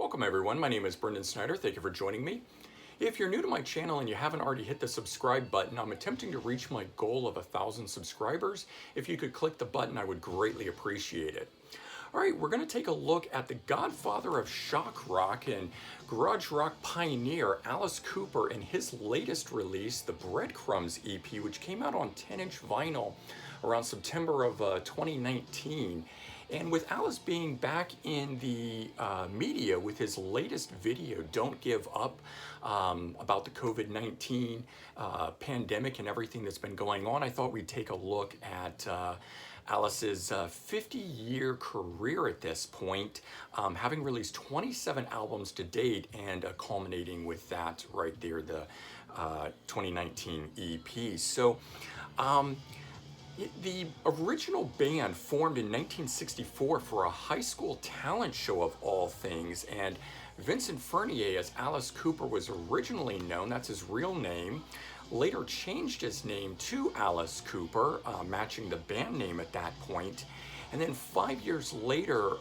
Welcome everyone, my name is Brendan Snyder. Thank you for joining me. If you're new to my channel and you haven't already hit the subscribe button, I'm attempting to reach my goal of 1,000 subscribers. If you could click the button, I would greatly appreciate it. All right, we're going to take a look at the godfather of shock rock and garage rock pioneer, Alice Cooper, and his latest release, the Breadcrumbs EP, which came out on 10-inch vinyl around September of 2019. And with Alice being back in the media with his latest video, Don't Give Up, about the COVID-19 pandemic and everything that's been going on, I thought we'd take a look at Alice's 50-year career at this point, having released 27 albums to date and culminating with that right there, the 2019 EP. So, the original band formed in 1964 for a high school talent show of all things, and Vincent Fernier, as Alice Cooper was originally known, that's his real name, later changed his name to Alice Cooper, matching the band name at that point. And then 5 years later,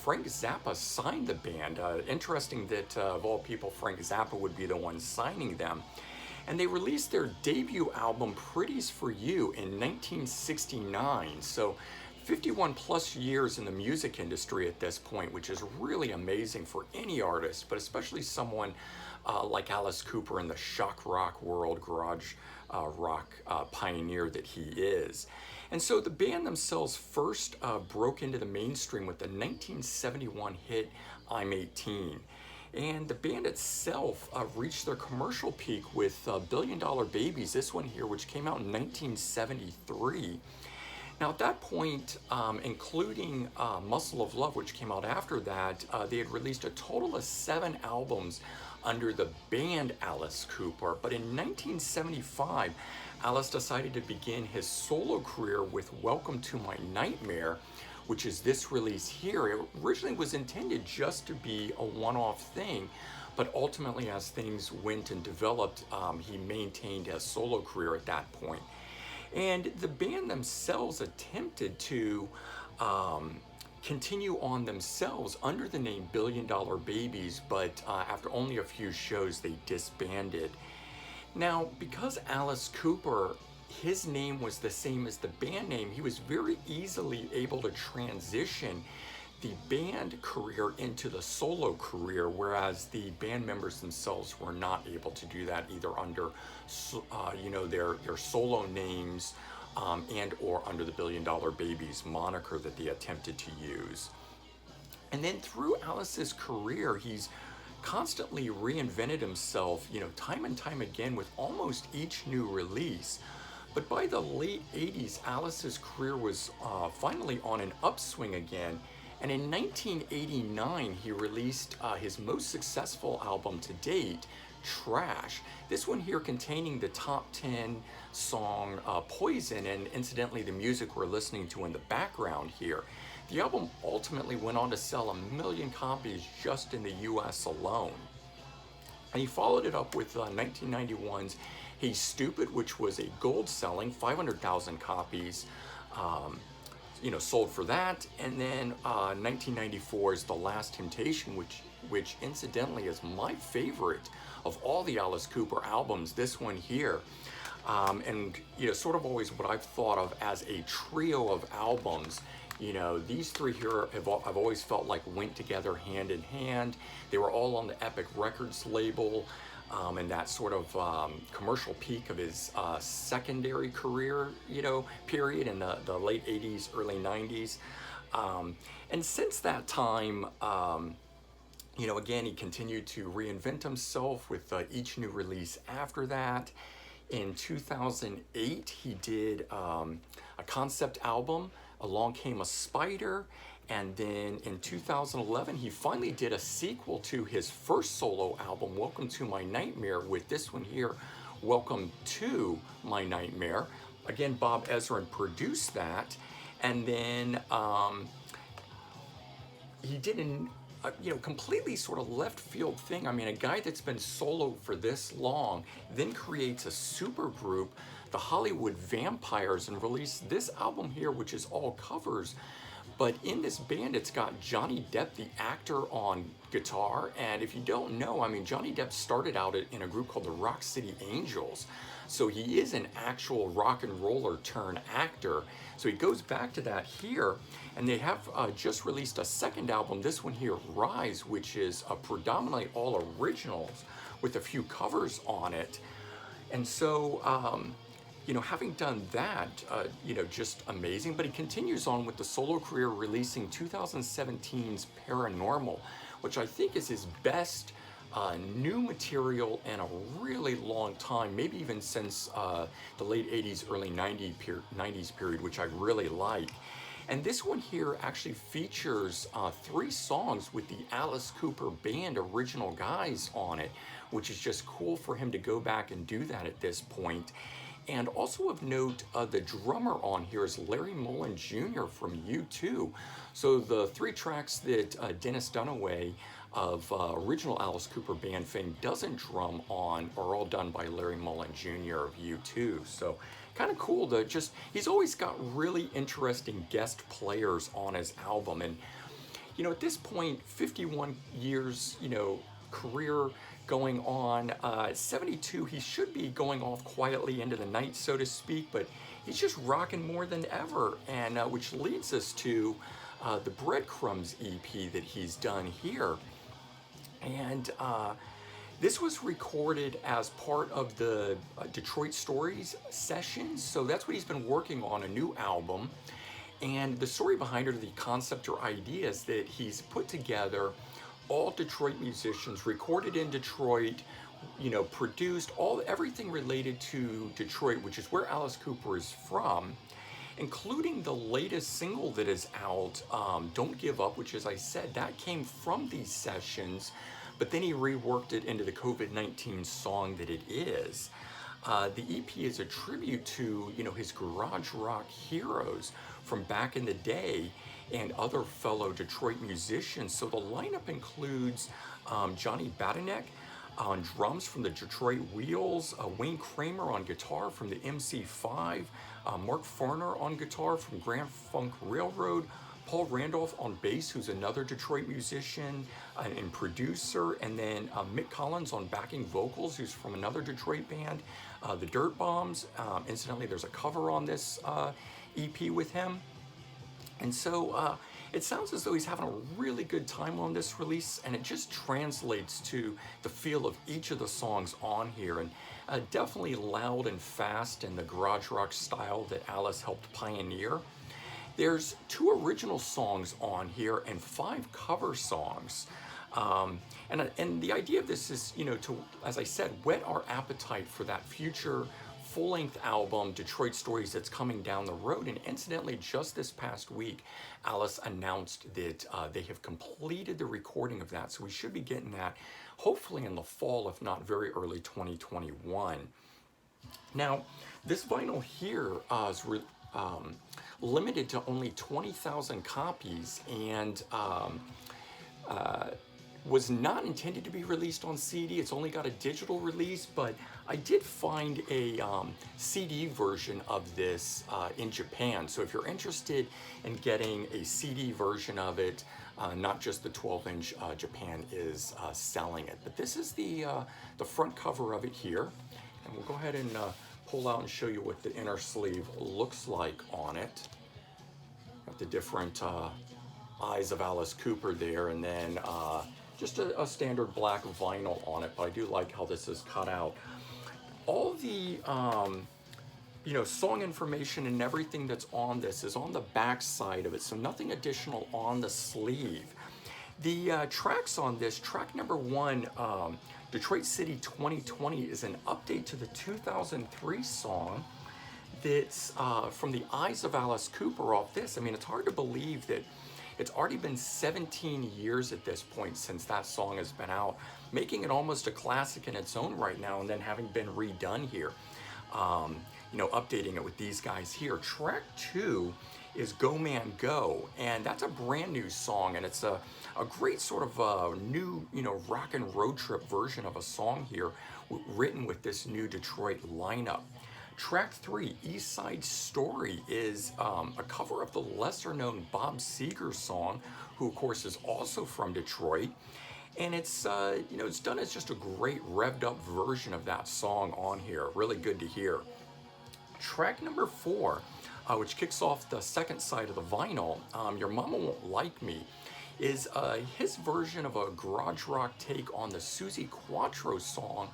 Frank Zappa signed the band. Interesting that of all people, Frank Zappa would be the one signing them. And they released their debut album, Pretty's For You, in 1969. So 51 plus years in the music industry at this point, which is really amazing for any artist, but especially someone like Alice Cooper in the shock rock world, garage rock pioneer that he is. And so the band themselves first broke into the mainstream with the 1971 hit, I'm 18. And the band itself reached their commercial peak with Billion Dollar Babies, this one here, which came out in 1973. Now at that point, including Muscle of Love, which came out after that, they had released a total of 7 albums under the band Alice Cooper. But in 1975, Alice decided to begin his solo career with Welcome to My Nightmare, which is this release here. It originally was intended just to be a one-off thing, but ultimately as things went and developed, he maintained a solo career at that point. And the band themselves attempted to continue on themselves under the name Billion Dollar Babies, but after only a few shows, they disbanded. Now, because Alice Cooper, his name was the same as the band name, he was very easily able to transition the band career into the solo career, whereas the band members themselves were not able to do that either under their solo names and or under the Billion Dollar Babies moniker that they attempted to use. And then through Alice's career, he's constantly reinvented himself, time and time again with almost each new release. But by the late 80s, Alice's career was finally on an upswing again. And in 1989, he released his most successful album to date, Trash. This one here containing the top 10 song Poison, and incidentally the music we're listening to in the background here. The album ultimately went on to sell 1 million copies just in the US alone. And he followed it up with 1991's Hey Stupid, which was a gold-selling 500,000 copies, sold for that. And then 1994's The Last Temptation, which incidentally is my favorite of all the Alice Cooper albums, this one here. And sort of always what I've thought of as a trio of albums. These three here I've always felt like went together hand in hand. They were all on the Epic Records label, and that sort of commercial peak of his secondary career, period in the late 80s, early 90s. And since that time, again, he continued to reinvent himself with each new release after that. In 2008, he did a concept album, Along Came a Spider, and then in 2011, he finally did a sequel to his first solo album, Welcome to My Nightmare, with this one here, Welcome to My Nightmare. Again, Bob Ezrin produced that, and then he did an completely sort of left field thing. I mean, a guy that's been solo for this long then creates a super group, the Hollywood Vampires, and released this album here, which is all covers But in this band, it's got Johnny Depp, the actor, on guitar. And if you don't know, I mean, Johnny Depp started out in a group called the Rock City Angels. So he is an actual rock and roller turn actor. So he goes back to that here. And they have just released a second album, this one here, Rise, which is predominantly all originals with a few covers on it. And so, you know, having done that, you know, just amazing. But he continues on with the solo career, releasing 2017's Paranormal, which I think is his best new material in a really long time, maybe even since the late 80s, early 90s period, which I really like. And this one here actually features 3 songs with the Alice Cooper Band original guys on it, which is just cool for him to go back and do that at this point. And also of note, the drummer on here is Larry Mullen Jr. from U2. So the 3 tracks that Dennis Dunaway of original Alice Cooper Band fame doesn't drum on are all done by Larry Mullen Jr. of U2. So kind of cool to just, he's always got really interesting guest players on his album. And, you know, at this point, 51 years, you know, career going on, 72, he should be going off quietly into the night, so to speak, but he's just rocking more than ever. And which leads us to the Breadcrumbs EP that he's done here. And this was recorded as part of the Detroit Stories sessions. So that's what he's been working on, a new album. And the story behind it, or the concept or idea, is that he's put together all Detroit musicians, recorded in Detroit, you know, produced everything related to Detroit, which is where Alice Cooper is from, including the latest single that is out, Don't Give Up, which, as I said, that came from these sessions, but then he reworked it into the COVID-19 song that it is. The EP is a tribute to, you know, his garage rock heroes from back in the day and other fellow Detroit musicians. So the lineup includes Johnny Badanek on drums from the Detroit Wheels, Wayne Kramer on guitar from the MC5, Mark Farner on guitar from Grand Funk Railroad, Paul Randolph on bass, who's another Detroit musician and producer, and then Mick Collins on backing vocals, who's from another Detroit band, the Dirt Bombs. Incidentally, there's a cover on this EP with him. And so it sounds as though he's having a really good time on this release, and it just translates to the feel of each of the songs on here, and definitely loud and fast in the garage rock style that Alice helped pioneer. There's 2 original songs on here and 5 cover songs. And the idea of this is, you know, to, as I said, whet our appetite for that future full-length album, Detroit Stories, that's coming down the road. And incidentally, just this past week, Alice announced that they have completed the recording of that. So we should be getting that hopefully in the fall, if not very early 2021. Now, this vinyl here is limited to only 20,000 copies, and was not intended to be released on CD. It's only got a digital release, but I did find a CD version of this in Japan. So if you're interested in getting a CD version of it, not just the 12-inch, Japan is selling it. But this is the front cover of it here, and we'll go ahead and pull out and show you what the inner sleeve looks like on it. Got the different eyes of Alice Cooper there, and then just a standard black vinyl on it, but I do like how this is cut out. All the you know, song information and everything that's on this is on the back side of it, so nothing additional on the sleeve. The tracks on this, track number 1, Detroit City 2020, is an update to the 2003 song that's from the Eyes of Alice Cooper off this. I mean, it's hard to believe that it's already been 17 years at this point since that song has been out, making it almost a classic in its own right now, and then having been redone here. You know, updating it with these guys here. Track 2 is Go Man Go, and that's a brand new song, and it's a great sort of new, you know, rock and road trip version of a song here, written with this new Detroit lineup. Track 3, East Side Story, is a cover of the lesser known Bob Seger song, who of course is also from Detroit. And it's, it's done as just a great revved up version of that song on here. Really good to hear. Track number 4, which kicks off the second side of the vinyl, Your Mama Won't Like Me, is his version of a garage rock take on the Susie Quattro song,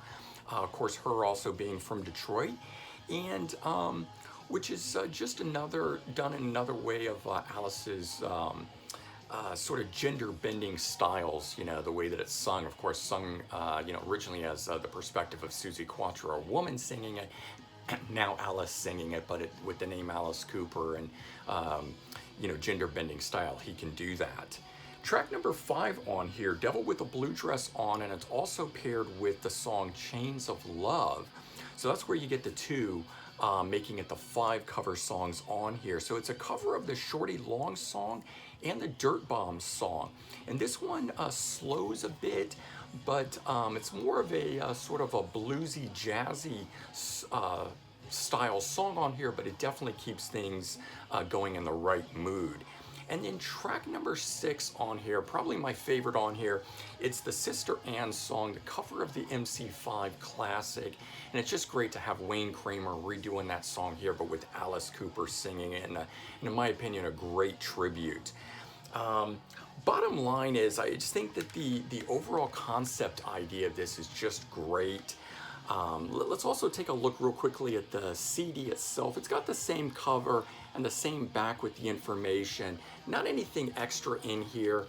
of course her also being from Detroit, and which is just another, done in another way of Alice's sort of gender bending styles, the way that it's sung, of course sung, originally as the perspective of Susie Quattro, a woman singing it, now Alice singing it, but with the name Alice Cooper and, gender bending style, he can do that. Track number 5 on here, Devil with a Blue Dress On, and it's also paired with the song Chains of Love. So that's where you get the 2, making it the 5 cover songs on here. So it's a cover of the Shorty Long song and the Dirt Bombs song. And this one slows a bit, but it's more of a sort of a bluesy, jazzy style song on here, but it definitely keeps things going in the right mood. And then track number 6 on here, probably my favorite on here, it's the Sister Ann song, the cover of the MC5 classic. And it's just great to have Wayne Kramer redoing that song here, but with Alice Cooper singing it, and in my opinion, a great tribute. Bottom line is, I just think that the overall concept idea of this is just great. Let's also take a look real quickly at the CD itself. It's got the same cover and the same back with the information. Not anything extra in here.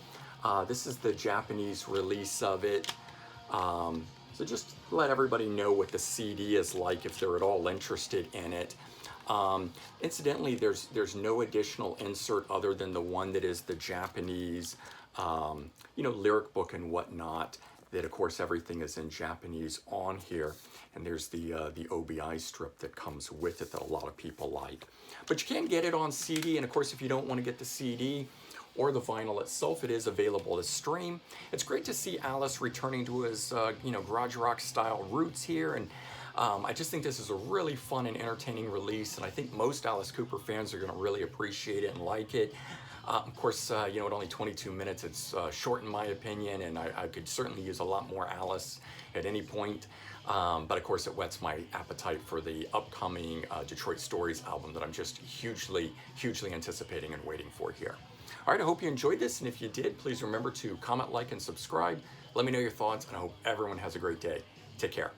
This is the Japanese release of it. So just let everybody know what the CD is like if they're at all interested in it. Incidentally, there's no additional insert other than the one that is the Japanese, lyric book and whatnot. That of course everything is in Japanese on here, and there's the OBI strip that comes with it that a lot of people like. But you can get it on CD, and of course if you don't want to get the CD or the vinyl itself, it is available to stream. It's great to see Alice returning to his garage rock style roots here, and I just think this is a really fun and entertaining release, and I think most Alice Cooper fans are going to really appreciate it and like it. Of course, at only 22 minutes, it's short in my opinion, and I could certainly use a lot more Alice at any point. But of course, it whets my appetite for the upcoming Detroit Stories album that I'm just hugely, hugely anticipating and waiting for here. All right, I hope you enjoyed this, and if you did, please remember to comment, like, and subscribe. Let me know your thoughts, and I hope everyone has a great day. Take care.